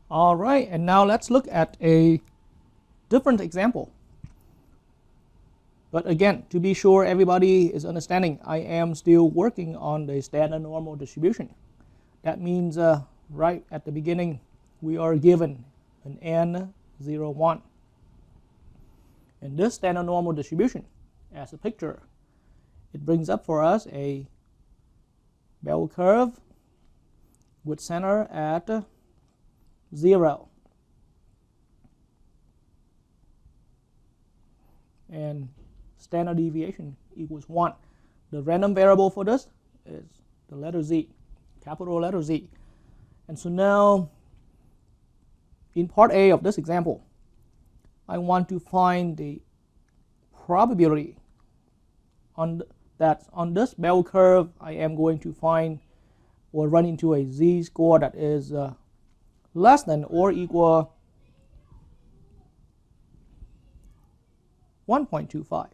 All right, and now let's look at a different example. But again, to be sure everybody is understanding, I am still working on the standard normal distribution. That means right at the beginning, we are given an n, 0, 1. And this standard normal distribution, as a picture, it brings up for us a bell curve with center at 0. And standard deviation equals 1. The random variable for this is the letter z, capital letter Z. And so now, in part A of this example, I want to find the probability that on this bell curve I am going to find or run into a z-score that is less than or equal 1.25.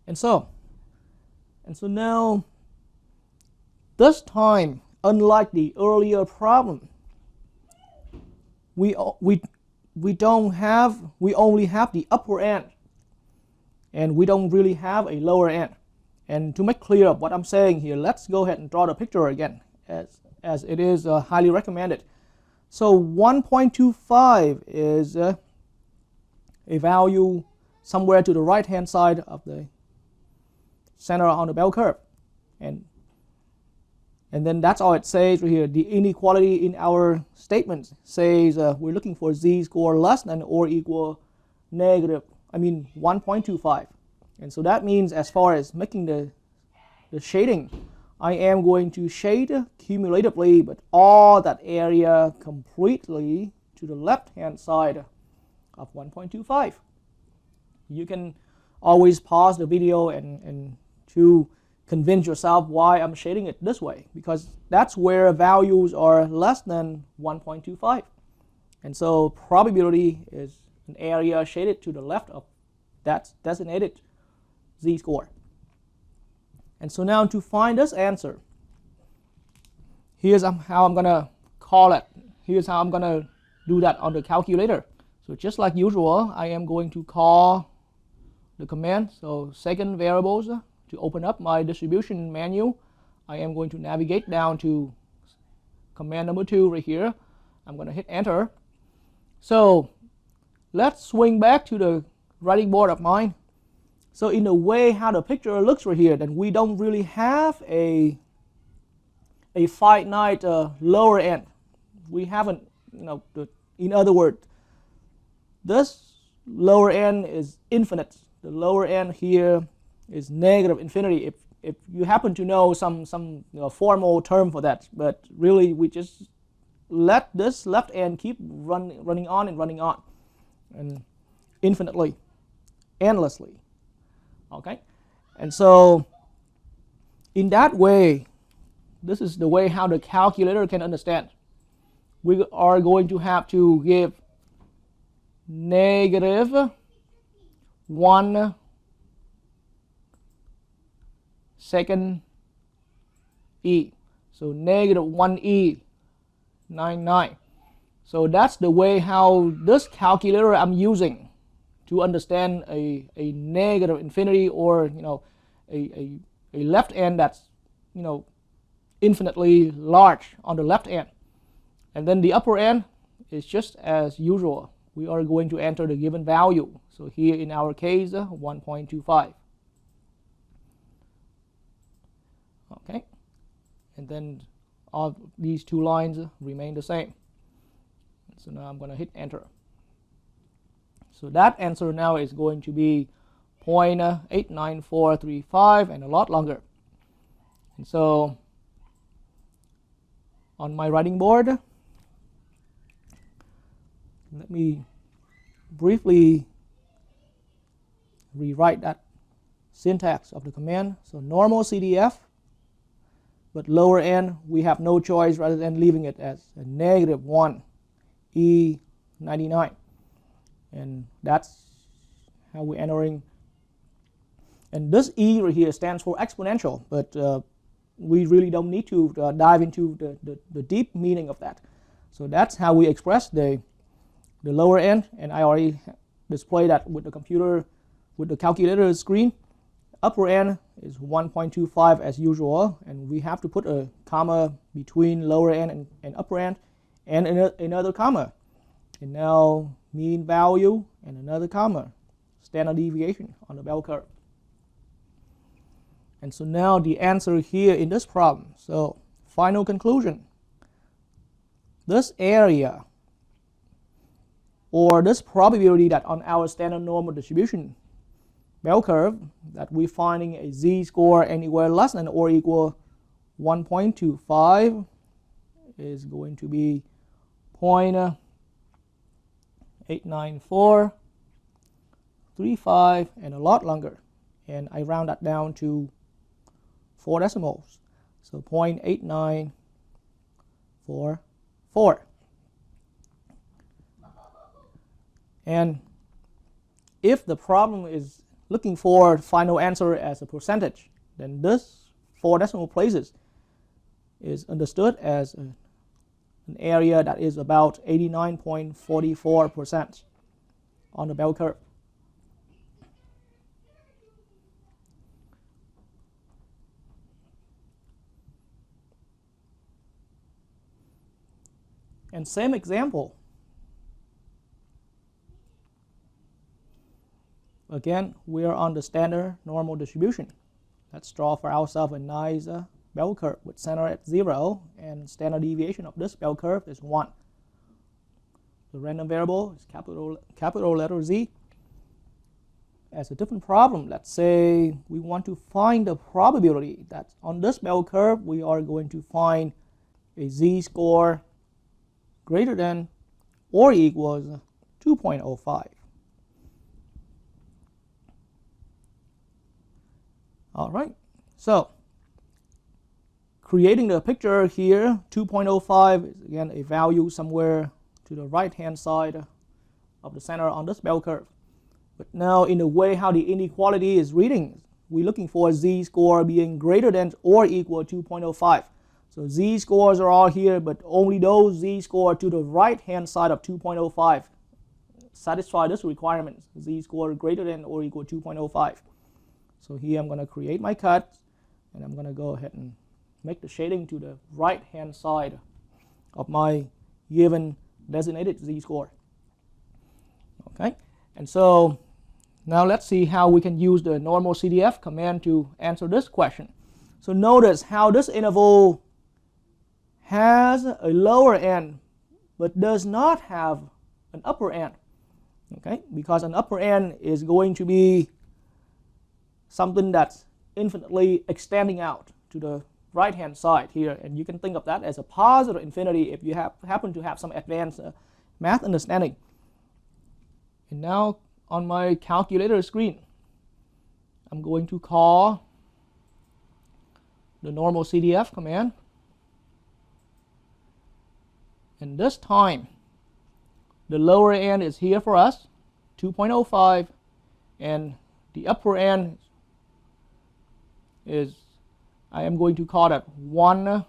And so now, this time, unlike the earlier problem, we only have the upper end, and we don't really have a lower end. And to make clear what I'm saying here, let's go ahead and draw the picture again, as it is highly recommended. So 1.25 is a value somewhere to the right hand side of the center on the bell curve, and then that's all it says right here. The inequality in our statement says we're looking for z-score less than or equal 1.25. And so that means, as far as making the shading, I am going to shade cumulatively, but all that area completely to the left hand side of 1.25. You can always pause the video and to convince yourself why I'm shading it this way, because that's where values are less than 1.25. And so probability is an area shaded to the left of that designated z-score. And so now, to find this answer, here's how I'm going to call it. Here's how I'm going to do that on the calculator. So just like usual, I am going to call the command. So second variables, to open up my distribution menu, I am going to navigate down to command number 2 right here. I'm going to hit enter. So let's swing back to the writing board of mine. So in a way, how the picture looks right here, then we don't really have a finite lower end. We haven't, in other words, this lower end is infinite. The lower end here is negative infinity, if you happen to know some formal term for that. But really, we just let this left end keep running on and infinitely, endlessly. Okay, and so in that way, this is the way how the calculator can understand. We are going to have to give negative 1 second e. So negative 1e 99. So that's the way how this calculator I'm using to understand a negative infinity, or a left end that's infinitely large on the left end. And then the upper end is just as usual. We are going to enter the given value. So here in our case, 1.25. Okay, and then all these two lines remain the same. So now I'm going to hit enter. So that answer now is going to be 0.89435 and a lot longer. And so on my writing board, let me briefly rewrite that syntax of the command. So normal CDF, but lower end we have no choice rather than leaving it as a negative 1 E99. And that's how we're entering. And this E right here stands for exponential, but we really don't need to dive into the deep meaning of that. So that's how we express the lower end, and I already display that with the computer, with the calculator screen. Upper end is 1.25 as usual, and we have to put a comma between lower end and upper end, and another comma. And now mean value and another comma, standard deviation on the bell curve. And so now the answer here in this problem. So final conclusion, this area or this probability that on our standard normal distribution bell curve that we're finding a z-score anywhere less than or equal 1.25 is going to be 0.89435 and a lot longer, and I round that down to 4 decimals, so 0.8944. And if the problem is looking for final answer as a percentage, then this 4 decimal places is understood as an area that is about 89.44% on the bell curve. And same example. Again, we are on the standard normal distribution. Let's draw for ourselves a nice bell curve with center at 0, and standard deviation of this bell curve is 1. The random variable is capital letter Z. As a different problem, let's say we want to find the probability that on this bell curve we are going to find a z-score greater than or equals 2.05. All right, so creating the picture here, 2.05 is again a value somewhere to the right hand side of the center on this bell curve. But now in the way how the inequality is reading, we're looking for z-score being greater than or equal to 2.05. So z-scores are all here, but only those z-score to the right hand side of 2.05 satisfy this requirement, z-score greater than or equal to 2.05. So here I'm going to create my cut, and I'm going to go ahead and make the shading to the right hand side of my given designated z-score. Okay, and so now let's see how we can use the normal CDF command to answer this question. So notice how this interval has a lower end but does not have an upper end. Okay, because an upper end is going to be something that's infinitely extending out to the right hand side here, and you can think of that as a positive infinity if you happen to have some advanced math understanding. And now on my calculator screen, I'm going to call the normal CDF command, and this time the lower end is here for us, 2.05, and the upper end is, I am going to call that 1E.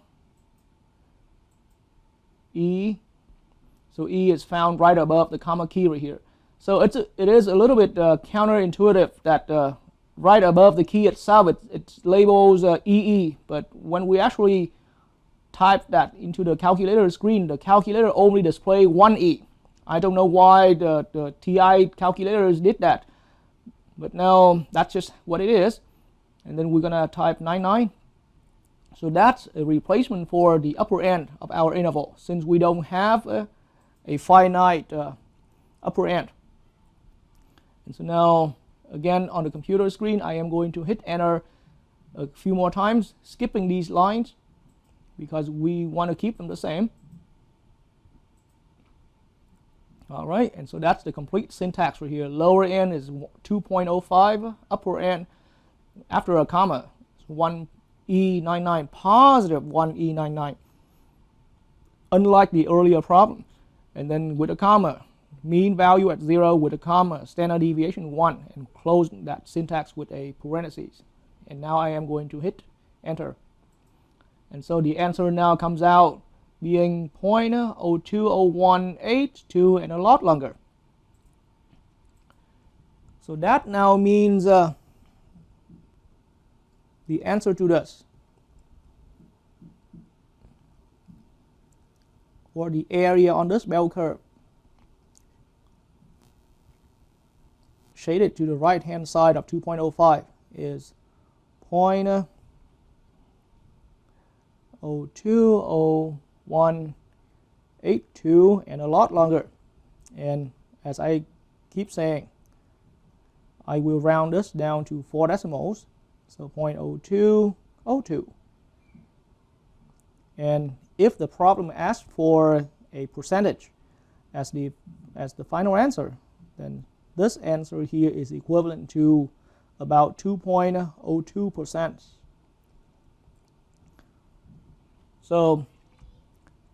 So E is found right above the comma key right here. So it is a little bit counterintuitive that right above the key itself it labels EE, but when we actually type that into the calculator screen, the calculator only displays 1E. I don't know why the TI calculators did that, but now that's just what it is. And then we're going to type 99. So that's a replacement for the upper end of our interval, since we don't have a finite upper end. And so now, again, on the computer screen, I am going to hit enter a few more times, skipping these lines because we want to keep them the same. All right, and so that's the complete syntax right here. Lower end is 2.05, upper end, after a comma, it's 1E99, positive 1E99, unlike the earlier problem. And then with a comma, mean value at 0 with a comma, standard deviation 1, and close that syntax with a parentheses. And now I am going to hit enter. And so the answer now comes out being 0.02018 and a lot longer. So that now means the answer to this, or the area on this bell curve shaded to the right hand side of 2.05 is 0.020182 and a lot longer. And as I keep saying, I will round this down to 4 decimals, so 0.0202. And if the problem asks for a percentage as the final answer, then this answer here is equivalent to about 2.02%. So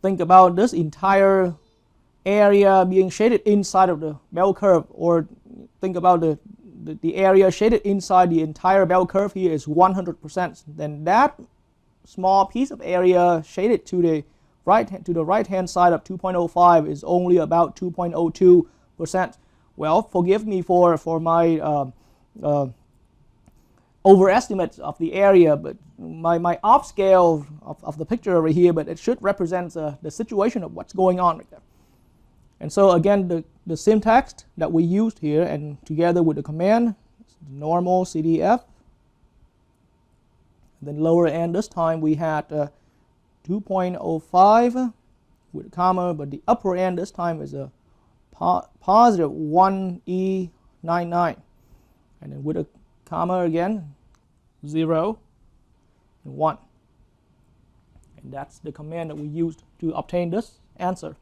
think about this entire area being shaded inside of the bell curve, or think about the area shaded inside the entire bell curve here is 100%. Then that small piece of area shaded to the right hand side of 2.05 is only about 2.02%. Well, forgive me for my overestimate of the area, but my upscale of the picture over here, but it should represent the situation of what's going on right there. And so again, the syntax that we used here, and together with the command, normal CDF. Then lower end this time we had 2.05 with a comma, but the upper end this time is a positive 1E99, and then with a comma again, 0 and 1. And that's the command that we used to obtain this answer.